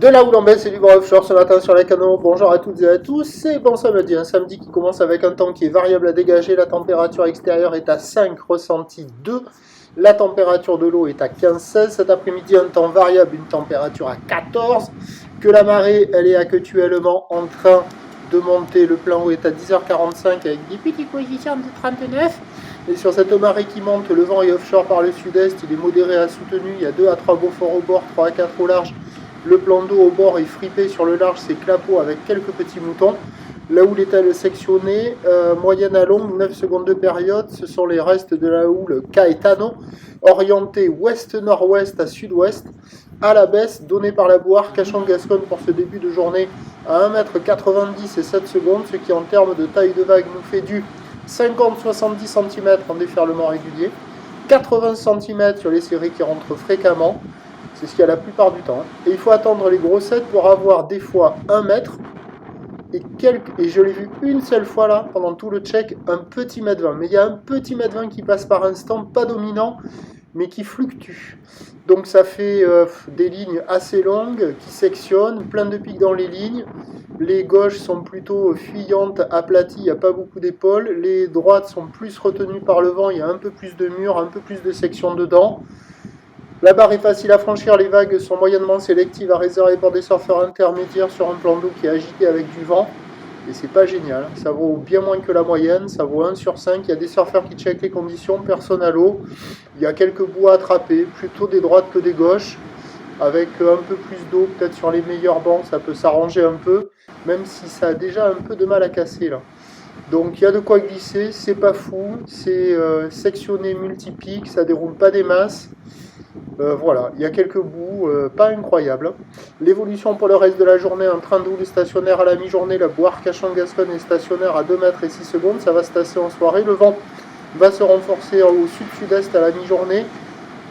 De là où l'on baisse, c'est du vent offshore ce matin sur les canaux. Bonjour à toutes et à tous. C'est bon samedi, un samedi qui commence avec un temps qui est variable à dégager. La température extérieure est à 5, ressenti 2. La température de l'eau est à 15-16. Cet après-midi, un temps variable, une température à 14. Que la marée, elle est actuellement en train de monter. Le plan eau est à 10h45 avec des petites coefficients de 39. Et sur cette marée qui monte, le vent est offshore par le sud-est. Il est modéré à soutenu. Il y a 2 à 3 beaux forts au bord, 3 à 4 au large. Le plan d'eau au bord est fripé, sur le large c'est clapot avec quelques petits moutons. La houle est sectionnée, moyenne à longue, 9 secondes de période, ce sont les restes de la houle Caetano, orientée ouest-nord-ouest à sud-ouest, à la baisse, donnée par la boire Cachan-Gascogne pour ce début de journée à 1,90 m et 7 secondes, ce qui en termes de taille de vague nous fait du 50-70 cm en déferlement régulier, 80 cm sur les séries qui rentrent fréquemment. C'est ce qu'il y a la plupart du temps. Et il faut attendre les grossettes pour avoir des fois 1 mètre et je l'ai vu une seule fois là, pendant tout le check, un petit mètre 20. Mais il y a un petit mètre 20 qui passe par instant, pas dominant, mais qui fluctue. Donc ça fait des lignes assez longues qui sectionnent, plein de pics dans les lignes. Les gauches sont plutôt fuyantes, aplaties, il n'y a pas beaucoup d'épaules. Les droites sont plus retenues par le vent, il y a un peu plus de murs, un peu plus de section dedans. La barre est facile à franchir, les vagues sont moyennement sélectives à réserver pour des surfeurs intermédiaires sur un plan d'eau qui est agité avec du vent. Et c'est pas génial, ça vaut bien moins que la moyenne, ça vaut 1 sur 5. Il y a des surfeurs qui checkent les conditions, personne à l'eau. Il y a quelques bouts à attraper, plutôt des droites que des gauches. Avec un peu plus d'eau, peut-être sur les meilleurs bancs, ça peut s'arranger un peu, même si ça a déjà un peu de mal à casser là. Donc il y a de quoi glisser, c'est pas fou, c'est sectionné multipique, ça déroule pas des masses. Voilà, il y a quelques bouts, pas incroyables. L'évolution pour le reste de la journée, un train de houle stationnaire à la mi-journée, la boire Cachan-Gascogne est stationnaire à 2 mètres et 6 secondes, ça va se tasser en soirée. Le vent va se renforcer au sud-sud-est à la mi-journée.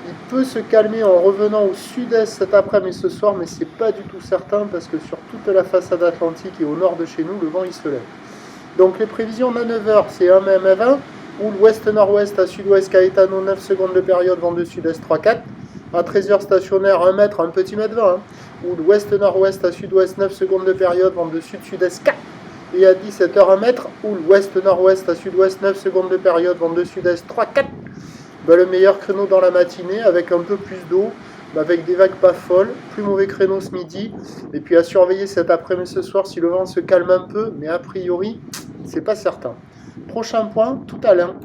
Il peut se calmer en revenant au sud-est cet après-midi et ce soir, mais c'est pas du tout certain parce que sur toute la façade atlantique et au nord de chez nous, le vent il se lève. Donc les prévisions à 9h, c'est 1 mm 20, ou l'ouest-nord-ouest à sud-ouest Caetano, 9 secondes de période, vent de sud-est 3-4. À 13h stationnaire 1 mètre, un petit mètre 20, ou l'ouest-nord-ouest à sud-ouest 9 secondes de période, vent de sud-sud-est 4. Et à 17h 1 mètre, ou l'ouest-nord-ouest à sud-ouest 9 secondes de période, vent de sud-est 3-4. Le meilleur créneau dans la matinée avec un peu plus d'eau, avec des vagues pas folles, plus mauvais créneau ce midi, et puis à surveiller cet après-midi ce soir si le vent se calme un peu, mais a priori, c'est pas certain. Prochain point, tout à l'heure.